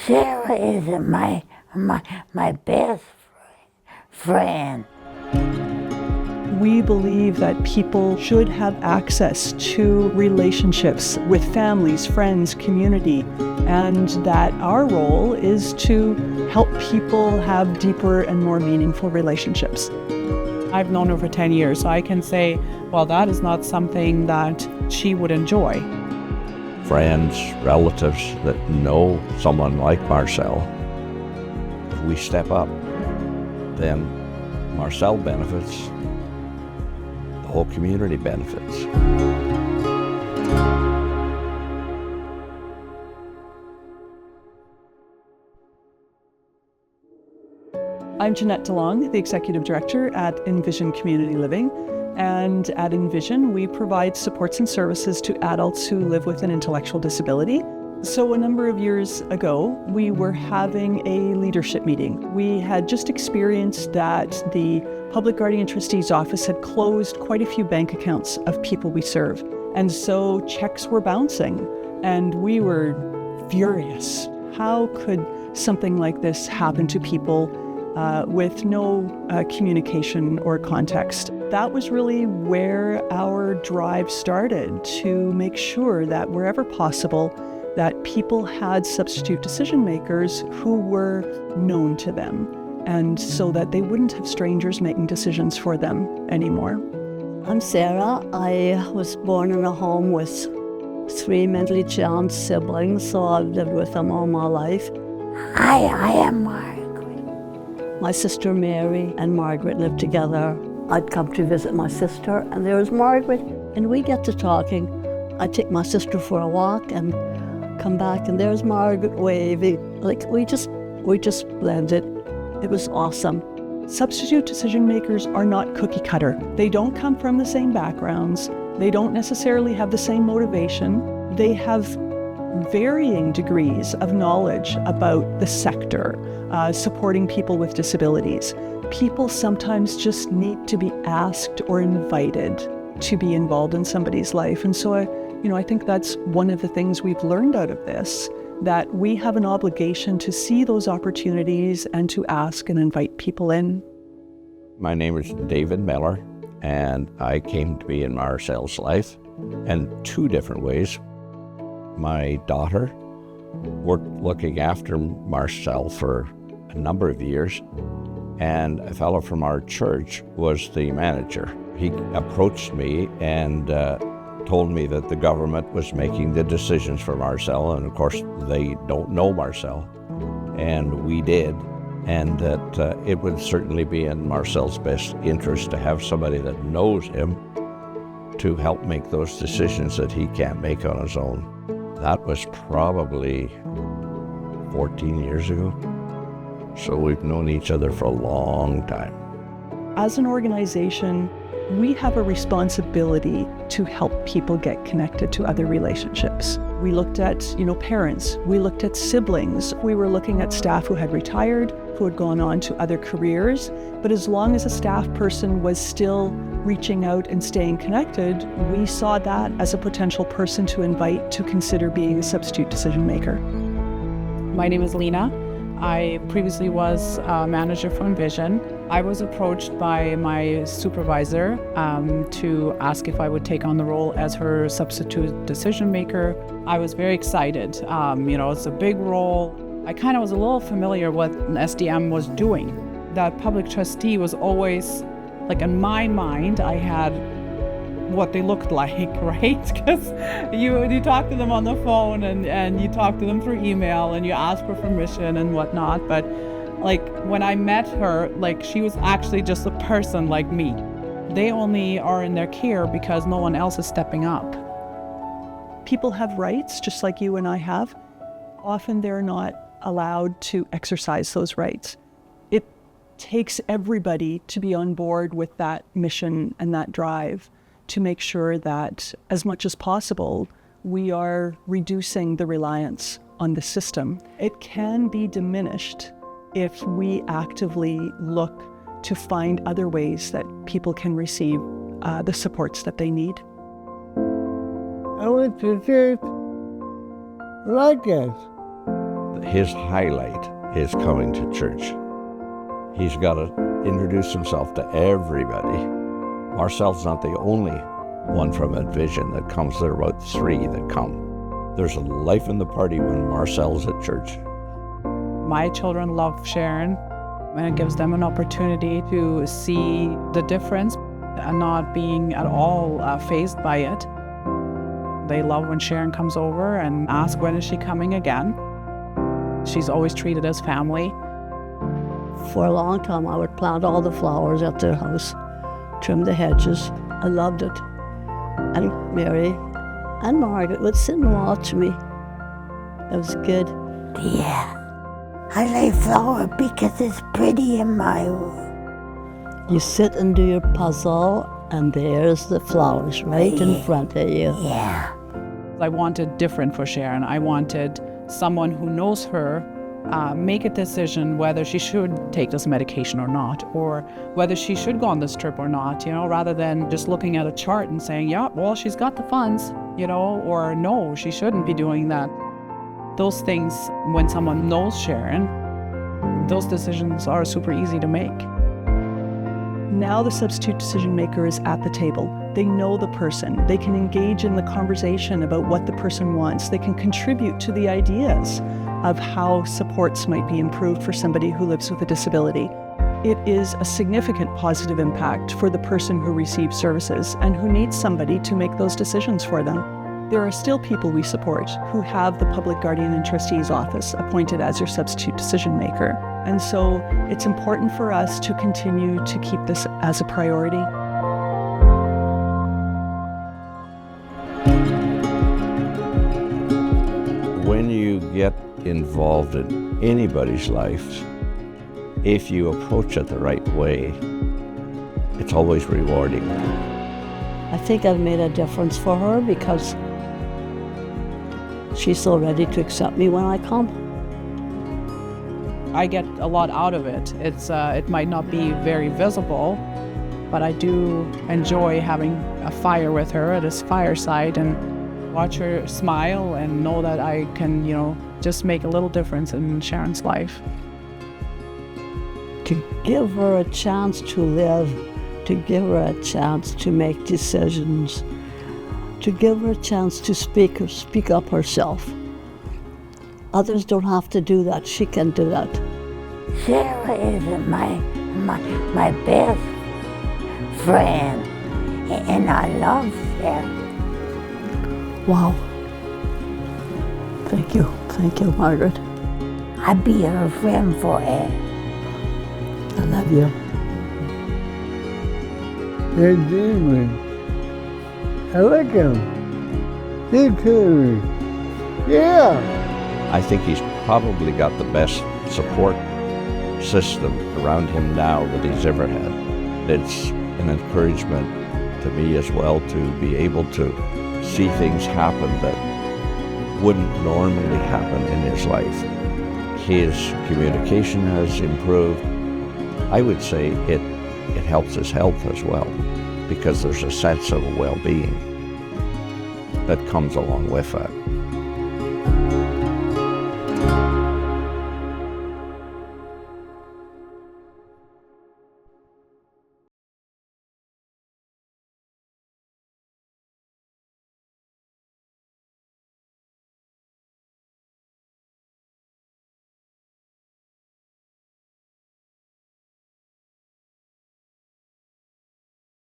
Sarah is my best friend. We believe that people should have access to relationships with families, friends, community, and that our role is to help people have deeper and more meaningful relationships. I've known her for 10 years, so I can say, well, that is not something that she would enjoy. Friends, relatives that know someone like Marcel, if we step up, then Marcel benefits, the whole community benefits. I'm Jeanette DeLong, the Executive Director at Envision Community Living. And at Envision, we provide supports and services to adults who live with an intellectual disability. So a number of years ago, we were having a leadership meeting. We had just experienced that the Public Guardian Trustee's office had closed quite a few bank accounts of people we serve. And so checks were bouncing, and we were furious. How could something like this happen to people with no communication or context? That was really where our drive started, to make sure that wherever possible, that people had substitute decision makers who were known to them, and so that they wouldn't have strangers making decisions for them anymore. I'm Sarah. I was born in a home with 3 mentally challenged siblings, so I've lived with them all my life. I am Margaret. My sister Mary and Margaret lived together. I'd come to visit my sister, and there was Margaret, and we get to talking. I'd take my sister for a walk and come back, and there's Margaret waving. Like, we just blended. It was awesome. Substitute decision makers are not cookie cutter. They don't come from the same backgrounds. They don't necessarily have the same motivation. They have varying degrees of knowledge about the sector, supporting people with disabilities. People sometimes just need to be asked or invited to be involved in somebody's life. And so I think that's one of the things we've learned out of this, that we have an obligation to see those opportunities and to ask and invite people in. My name is David Miller, and I came to be in Marcel's life in 2 different ways. My daughter worked looking after Marcel for a number of years, and a fellow from our church was the manager. He approached me and told me that the government was making the decisions for Marcel, and of course they don't know Marcel, and we did, and that it would certainly be in Marcel's best interest to have somebody that knows him to help make those decisions that he can't make on his own. That was probably 14 years ago. So we've known each other for a long time. As an organization, we have a responsibility to help people get connected to other relationships. We looked at, parents. We looked at siblings. We were looking at staff who had retired, who had gone on to other careers. But as long as a staff person was still reaching out and staying connected, we saw that as a potential person to invite to consider being a substitute decision maker. My name is Lena. I previously was a manager for Envision. I was approached by my supervisor to ask if I would take on the role as her substitute decision maker. I was very excited. It's a big role. I kind of was a little familiar what an SDM was doing. That public trustee was always, like, in my mind, I had what they looked like, right? Because you talk to them on the phone and you talk to them through email and you ask for permission and whatnot. But like, when I met her, like, she was actually just a person like me. They only are in their care because no one else is stepping up. People have rights, just like you and I have. Often they're not allowed to exercise those rights. It takes everybody to be on board with that mission and that drive, to make sure that, as much as possible, we are reducing the reliance on the system. It can be diminished if we actively look to find other ways that people can receive the supports that they need. I went to church like this. his highlight is coming to church. He's got to introduce himself to everybody. Marcel's not the only one from Envision that comes. There are about 3 that come. There's a life in the party when Marcel's at church. My children love Sharon, and it gives them an opportunity to see the difference and not being at all fazed by it. They love when Sharon comes over and ask when is she coming again. She's always treated as family. For a long time, I would plant all the flowers at their house, trim the hedges. I loved it. And Mary and Margaret would sit and watch me. It was good. Yeah. I like flower because it's pretty in my room. You sit and do your puzzle, and there's the flowers right in front of you. Yeah. I wanted different for Sharon. I wanted someone who knows her make a decision whether she should take this medication or not, or whether she should go on this trip or not, rather than just looking at a chart and saying, yeah, well, she's got the funds, or no, she shouldn't be doing that. Those things, when someone knows Sharon, those decisions are super easy to make. Now the substitute decision maker is at the table. They know the person. They can engage in the conversation about what the person wants. They can contribute to the ideas of how supports might be improved for somebody who lives with a disability. It is a significant positive impact for the person who receives services and who needs somebody to make those decisions for them. There are still people we support who have the Public Guardian and Trustee's Office appointed as your substitute decision maker. And so it's important for us to continue to keep this as a priority. When you get involved in anybody's life, if you approach it the right way, it's always rewarding. I think I've made a difference for her because she's so ready to accept me when I come. I get a lot out of it. It might not be very visible, but I do enjoy having a fire with her at this fireside and watch her smile and know that I can, just make a little difference in Sharon's life. To give her a chance to live, to give her a chance to make decisions, to give her a chance to speak up herself. Others don't have to do that. She can do that. Sarah is my best friend, and I love Sarah. Wow. Thank you, Margaret. I'll be her friend forever. I love you. They're demons. I like them. They're cool. Yeah. I think he's probably got the best support system around him now that he's ever had. It's an encouragement to me as well to be able to see things happen that wouldn't normally happen in his life. His communication has improved. I would say it helps his health as well, because there's a sense of well-being that comes along with that.